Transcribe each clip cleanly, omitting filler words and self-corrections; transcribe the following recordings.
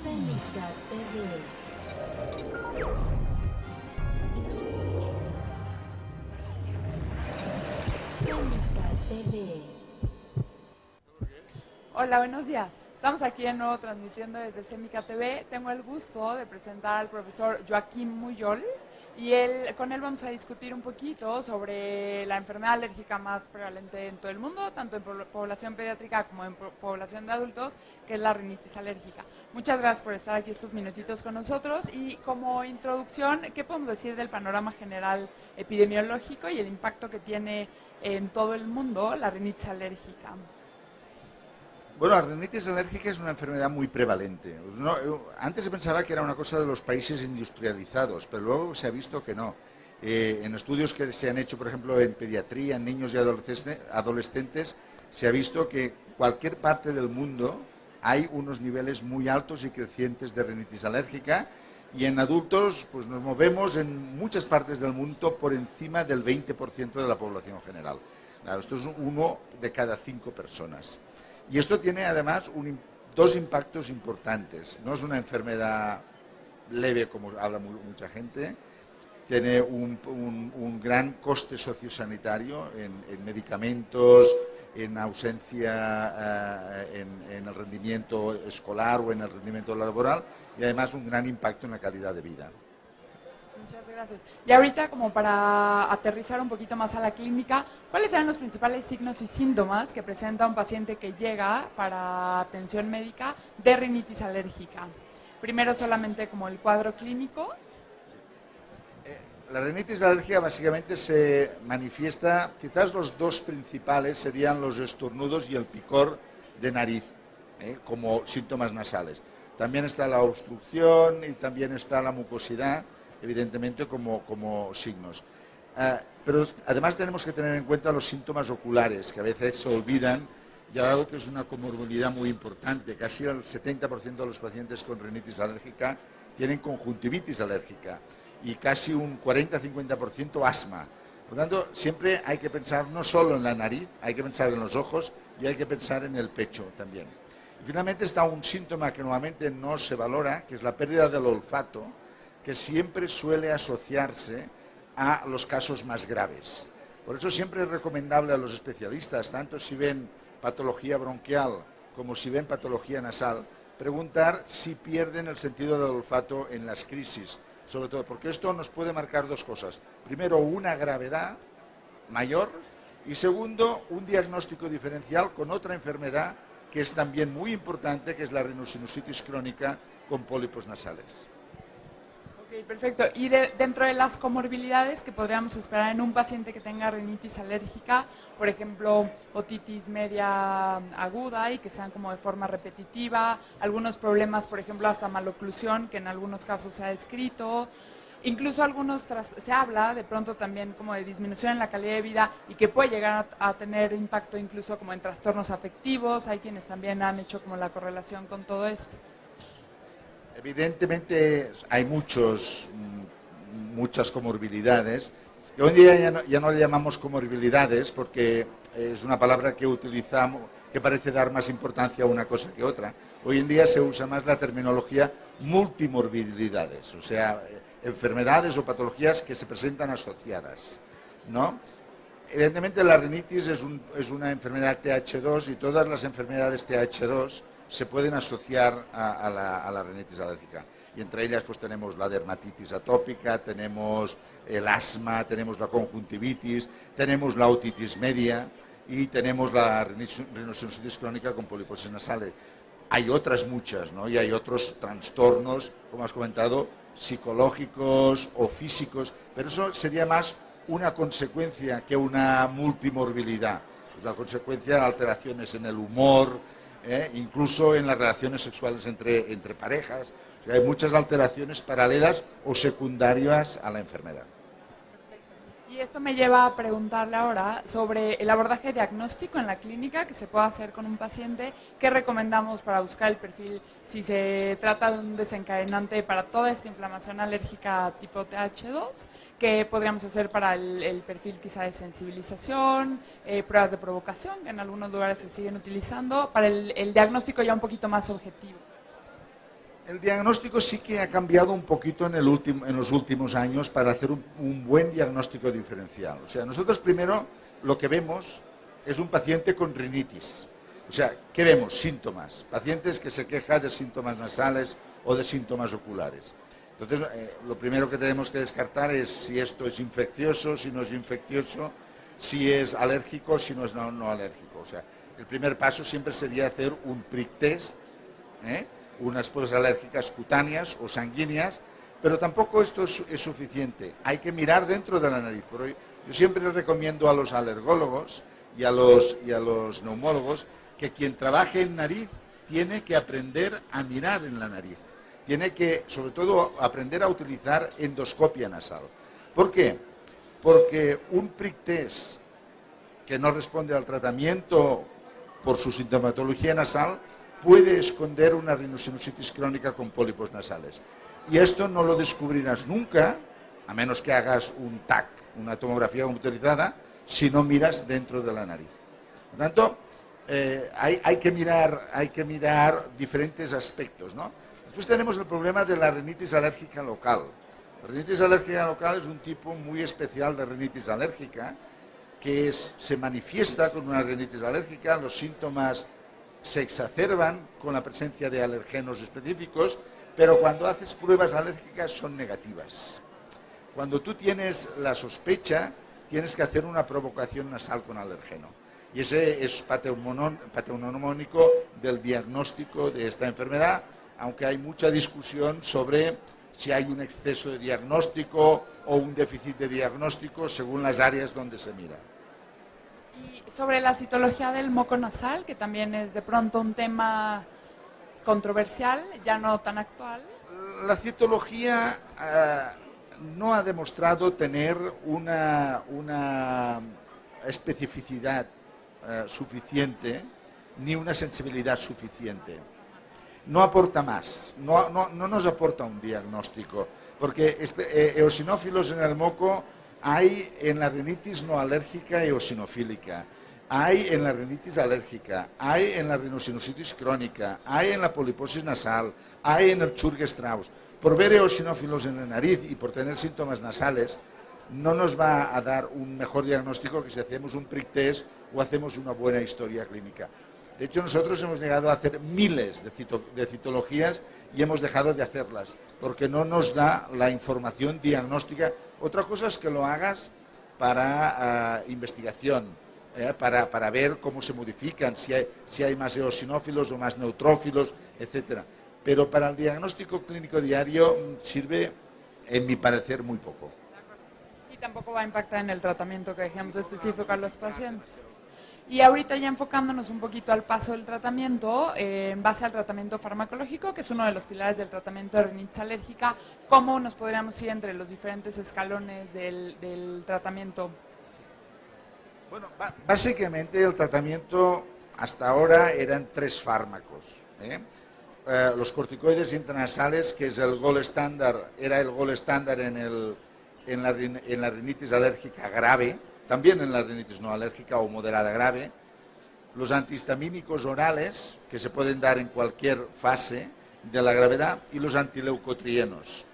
Seneca TV. Seneca TV. Hola, buenos días. Estamos aquí de nuevo transmitiendo desde Seneca TV. Tengo el gusto de presentar al profesor Joaquín Muyol y con él vamos a discutir un poquito sobre la enfermedad alérgica más prevalente en todo el mundo, tanto en población pediátrica como en población de adultos, que es la rinitis alérgica. Muchas gracias por estar aquí estos minutitos con nosotros y como introducción, ¿qué podemos decir del panorama general epidemiológico y el impacto que tiene en todo el mundo la rinitis alérgica? Bueno, la rinitis alérgica es una enfermedad muy prevalente. Antes se pensaba que era una cosa de los países industrializados, pero luego se ha visto que no. En estudios que se han hecho, por ejemplo, en pediatría, en niños y adolescentes, se ha visto que cualquier parte del mundo hay unos niveles muy altos y crecientes de rinitis alérgica, y en adultos pues nos movemos en muchas partes del mundo por encima del 20% de la población general. Claro, esto es 1 de cada 5 personas. Y esto tiene además dos impactos importantes. No es una enfermedad leve, como habla mucha gente, tiene un gran coste sociosanitario en medicamentos, en ausencia en el rendimiento escolar o en el rendimiento laboral, y además un gran impacto en la calidad de vida. Muchas gracias. Y ahorita, como para aterrizar un poquito más a la clínica, ¿cuáles serán los principales signos y síntomas que presenta un paciente que llega para atención médica de rinitis alérgica? Primero solamente como el cuadro clínico. La rinitis alérgica básicamente se manifiesta, quizás los dos principales serían los estornudos y el picor de nariz, como síntomas nasales. También está la obstrucción y también está la mucosidad, evidentemente como signos. Pero además tenemos que tener en cuenta los síntomas oculares, que a veces se olvidan, y algo que es una comorbilidad muy importante. Casi el 70% de los pacientes con rinitis alérgica tienen conjuntivitis alérgica y casi un 40-50% asma. Por lo tanto, siempre hay que pensar no solo en la nariz, hay que pensar en los ojos y hay que pensar en el pecho también. Y finalmente está un síntoma que normalmente no se valora, que es la pérdida del olfato, que siempre suele asociarse a los casos más graves. Por eso siempre es recomendable a los especialistas, tanto si ven patología bronquial como si ven patología nasal, preguntar si pierden el sentido del olfato en las crisis, sobre todo porque esto nos puede marcar dos cosas. Primero, una gravedad mayor, y segundo, un diagnóstico diferencial con otra enfermedad que es también muy importante, que es la rhinosinusitis crónica con pólipos nasales. Ok, perfecto. Y dentro de las comorbilidades que podríamos esperar en un paciente que tenga rinitis alérgica, por ejemplo, otitis media aguda y que sean como de forma repetitiva, algunos problemas, por ejemplo, hasta maloclusión, que en algunos casos se ha descrito, incluso se habla de pronto también como de disminución en la calidad de vida y que puede llegar a tener impacto incluso como en trastornos afectivos. Hay quienes también han hecho como la correlación con todo esto. Evidentemente hay muchas comorbilidades. Y hoy en día ya no le llamamos comorbilidades porque es una palabra que utilizamos que parece dar más importancia a una cosa que otra. Hoy en día se usa más la terminología multimorbilidades, o sea, enfermedades o patologías que se presentan asociadas, ¿no? Evidentemente la rinitis es una enfermedad TH2 y todas las enfermedades TH2 se pueden asociar a la rinitis alérgica. Y entre ellas pues tenemos la dermatitis atópica, tenemos el asma, tenemos la conjuntivitis, tenemos la otitis media y tenemos la rhinosinusitis crónica con poliposis nasales. Hay otras muchas, ¿no? Y hay otros trastornos, como has comentado, psicológicos o físicos, pero eso sería más una consecuencia que una multimorbilidad. Es la consecuencia de alteraciones en el humor, incluso en las relaciones sexuales entre parejas. O sea, hay muchas alteraciones paralelas o secundarias a la enfermedad. Y esto me lleva a preguntarle ahora sobre el abordaje diagnóstico en la clínica que se puede hacer con un paciente. ¿Qué recomendamos para buscar el perfil si se trata de un desencadenante para toda esta inflamación alérgica tipo TH2? ¿Qué podríamos hacer para el perfil quizá de sensibilización, pruebas de provocación, que en algunos lugares se siguen utilizando, para el diagnóstico ya un poquito más objetivo? El diagnóstico sí que ha cambiado un poquito en los últimos años para hacer un buen diagnóstico diferencial. O sea, nosotros primero lo que vemos es un paciente con rinitis. O sea, ¿qué vemos? Síntomas. Pacientes que se quejan de síntomas nasales o de síntomas oculares. Entonces, lo primero que tenemos que descartar es si esto es infeccioso, si no es infeccioso, si es alérgico, si no es no alérgico. O sea, el primer paso siempre sería hacer un prick test, unas pruebas alérgicas cutáneas o sanguíneas, pero tampoco esto es suficiente. Hay que mirar dentro de la nariz. Pero yo siempre les recomiendo a los alergólogos y a los neumólogos que quien trabaje en nariz tiene que aprender a mirar en la nariz. Tiene que, sobre todo, aprender a utilizar endoscopia nasal. ¿Por qué? Porque un prick test que no responde al tratamiento por su sintomatología nasal puede esconder una rinosinusitis crónica con pólipos nasales. Y esto no lo descubrirás nunca, a menos que hagas un TAC, una tomografía computarizada, si no miras dentro de la nariz. Por lo tanto, hay que mirar diferentes aspectos, ¿no? Después tenemos el problema de la rinitis alérgica local. La rinitis alérgica local es un tipo muy especial de rinitis alérgica que se manifiesta con una rinitis alérgica, los síntomas se exacerban con la presencia de alergenos específicos, pero cuando haces pruebas alérgicas son negativas. Cuando tú tienes la sospecha, tienes que hacer una provocación nasal con alergeno. Y ese es patognomónico del diagnóstico de esta enfermedad, aunque hay mucha discusión sobre si hay un exceso de diagnóstico o un déficit de diagnóstico según las áreas donde se mira. Y sobre la citología del moco nasal, que también es de pronto un tema controversial, ya no tan actual. La citología no ha demostrado tener una especificidad suficiente ni una sensibilidad suficiente. No aporta más, no nos aporta un diagnóstico, porque eosinófilos en el moco hay en la rinitis no alérgica eosinofílica, hay en la rinitis alérgica, hay en la rinosinusitis crónica, hay en la poliposis nasal, hay en el Churg-Strauss. Por ver eosinófilos en la nariz y por tener síntomas nasales, no nos va a dar un mejor diagnóstico que si hacemos un prick test o hacemos una buena historia clínica. De hecho, nosotros hemos llegado a hacer miles de citologías y hemos dejado de hacerlas, porque no nos da la información diagnóstica. Otra cosa es que lo hagas para investigación, para ver cómo se modifican, si hay más eosinófilos o más neutrófilos, etc. Pero para el diagnóstico clínico diario sirve, en mi parecer, muy poco. Y tampoco va a impactar en el tratamiento que dejemos específico a los pacientes. Y ahorita ya enfocándonos un poquito al paso del tratamiento, en base al tratamiento farmacológico, que es uno de los pilares del tratamiento de rinitis alérgica, ¿cómo nos podríamos ir entre los diferentes escalones del tratamiento? Bueno, básicamente el tratamiento hasta ahora eran 3 fármacos. Los corticoides intranasales, que es el gold estándar, era el gold estándar en la rinitis alérgica grave, también en la rinitis no alérgica o moderada grave. Los antihistamínicos orales, que se pueden dar en cualquier fase de la gravedad, y los antileucotrienos.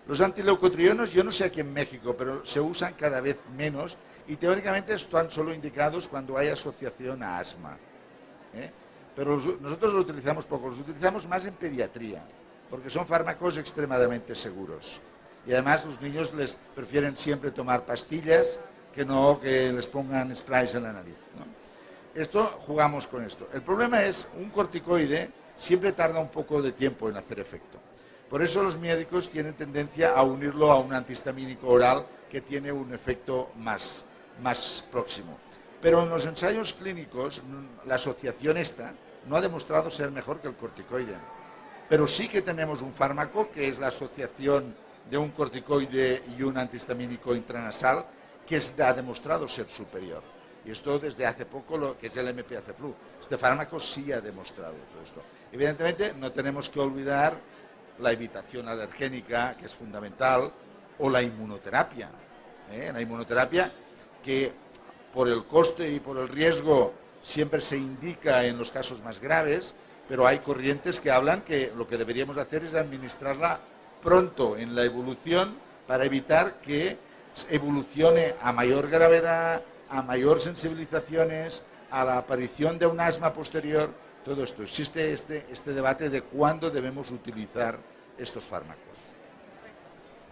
Los antileucotrienos, yo no sé aquí en México, pero se usan cada vez menos y teóricamente están solo indicados cuando hay asociación a asma. Pero nosotros los utilizamos poco, los utilizamos más en pediatría, porque son fármacos extremadamente seguros. Y además los niños les prefieren siempre tomar pastillas que no que les pongan sprays en la nariz, ¿no? Esto, jugamos con esto. El problema es, un corticoide siempre tarda un poco de tiempo en hacer efecto. Por eso los médicos tienen tendencia a unirlo a un antihistamínico oral que tiene un efecto más próximo. Pero en los ensayos clínicos, la asociación esta no ha demostrado ser mejor que el corticoide. Pero sí que tenemos un fármaco, que es la asociación de un corticoide y un antihistamínico intranasal, que ha demostrado ser superior. Y esto desde hace poco, que es el MPAC-Flu. Este fármaco sí ha demostrado todo esto. Evidentemente, no tenemos que olvidar la evitación alergénica, que es fundamental, o la inmunoterapia. La inmunoterapia, que por el coste y por el riesgo siempre se indica en los casos más graves, pero hay corrientes que hablan que lo que deberíamos hacer es administrarla pronto en la evolución para evitar que evolucione a mayor gravedad, a mayor sensibilizaciones, a la aparición de un asma posterior. Todo esto. Existe este debate de cuándo debemos utilizar estos fármacos.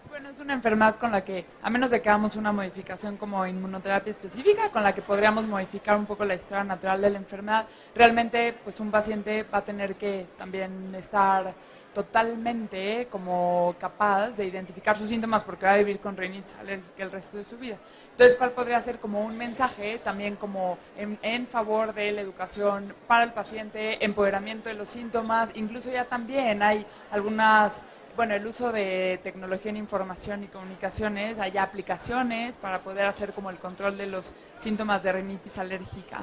Bueno, es una enfermedad con la que, a menos de que hagamos una modificación como inmunoterapia específica, con la que podríamos modificar un poco la historia natural de la enfermedad, realmente pues un paciente va a tener que también estar totalmente como capaz de identificar sus síntomas porque va a vivir con rinitis alérgica el resto de su vida. Entonces, ¿cuál podría ser como un mensaje también como en favor de la educación para el paciente, empoderamiento de los síntomas? Incluso ya también hay algunas, bueno, el uso de tecnología en información y comunicaciones, hay aplicaciones para poder hacer como el control de los síntomas de rinitis alérgica.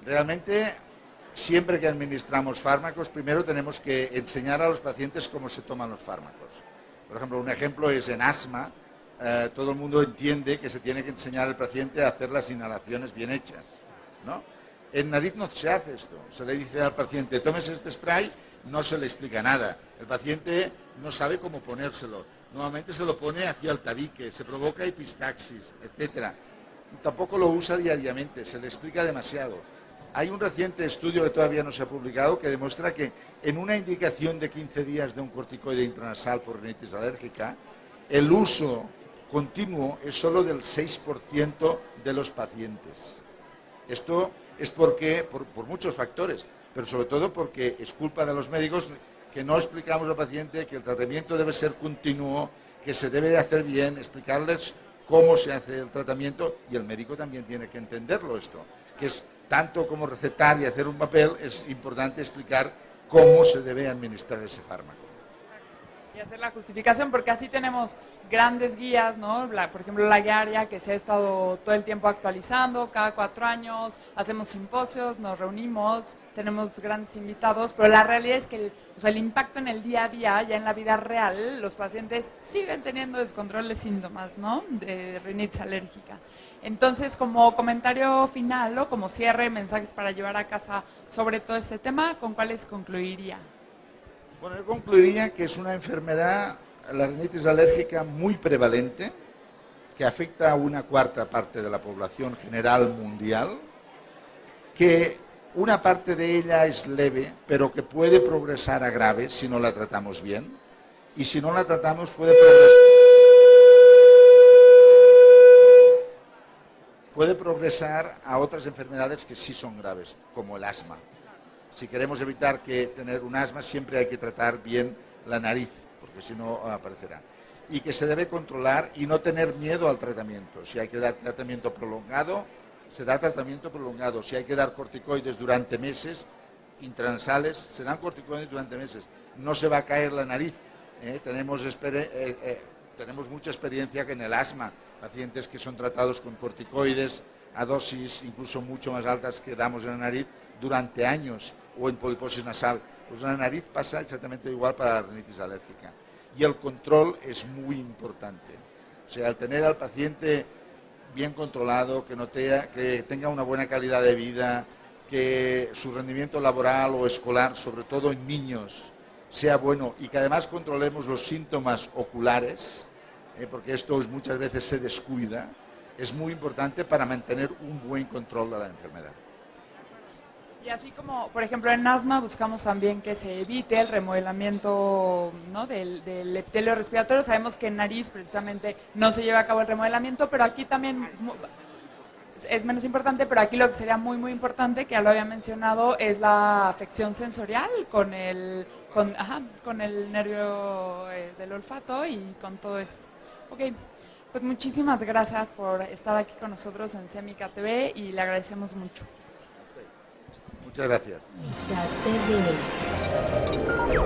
Realmente, siempre que administramos fármacos, primero tenemos que enseñar a los pacientes cómo se toman los fármacos. Por ejemplo, un ejemplo es en asma. Todo el mundo entiende que se tiene que enseñar al paciente a hacer las inhalaciones bien hechas, ¿no? En nariz no se hace esto. Se le dice al paciente, tómese este spray, no se le explica nada. El paciente no sabe cómo ponérselo. Normalmente se lo pone hacia el tabique, se provoca epistaxis, etc. Tampoco lo usa diariamente, se le explica demasiado. Hay un reciente estudio que todavía no se ha publicado que demuestra que en una indicación de 15 días de un corticoide intranasal por rinitis alérgica, el uso continuo es solo del 6% de los pacientes. Esto es porque, por muchos factores, pero sobre todo porque es culpa de los médicos que no explicamos al paciente que el tratamiento debe ser continuo, que se debe de hacer bien, explicarles cómo se hace el tratamiento, y el médico también tiene que entenderlo esto, que es tanto como recetar y hacer un papel, es importante explicar cómo se debe administrar ese fármaco. Y hacer la justificación, porque así tenemos grandes guías, ¿no? Por ejemplo, la guía ARIA, que se ha estado todo el tiempo actualizando, cada 4 años, hacemos simposios, nos reunimos, tenemos grandes invitados, pero la realidad es que el impacto en el día a día, ya en la vida real, los pacientes siguen teniendo descontrol de síntomas, ¿no? De rinitis alérgica. Entonces, como comentario final o como cierre, mensajes para llevar a casa sobre todo este tema, ¿con cuáles concluiría? Bueno, yo concluiría que es una enfermedad, la rinitis alérgica, muy prevalente, que afecta a una cuarta parte de la población general mundial, que una parte de ella es leve, pero que puede progresar a grave si no la tratamos bien, y si no la tratamos puede progresar a otras enfermedades que sí son graves, como el asma. Si queremos evitar tener un asma, siempre hay que tratar bien la nariz, porque si no aparecerá. Y que se debe controlar y no tener miedo al tratamiento. Si hay que dar tratamiento prolongado, se da tratamiento prolongado. Si hay que dar corticoides durante meses, intranasales, se dan corticoides durante meses. No se va a caer la nariz. Tenemos mucha experiencia que en el asma, pacientes que son tratados con corticoides a dosis incluso mucho más altas que damos en la nariz durante años, o en poliposis nasal. Pues en la nariz pasa exactamente igual para la rinitis alérgica. Y el control es muy importante. O sea, al tener al paciente bien controlado, que tenga una buena calidad de vida, que su rendimiento laboral o escolar, sobre todo en niños, sea bueno, y que además controlemos los síntomas oculares, porque esto muchas veces se descuida, es muy importante para mantener un buen control de la enfermedad. Y así como, por ejemplo, en asma buscamos también que se evite el remodelamiento, ¿no? del epitelio respiratorio. Sabemos que en nariz precisamente no se lleva a cabo el remodelamiento, pero aquí también es menos importante, pero aquí lo que sería muy, muy importante, que ya lo había mencionado, es la afección sensorial con el nervio del olfato y con todo esto. Ok, pues muchísimas gracias por estar aquí con nosotros en Semica TV y le agradecemos mucho. Muchas gracias. Semica TV.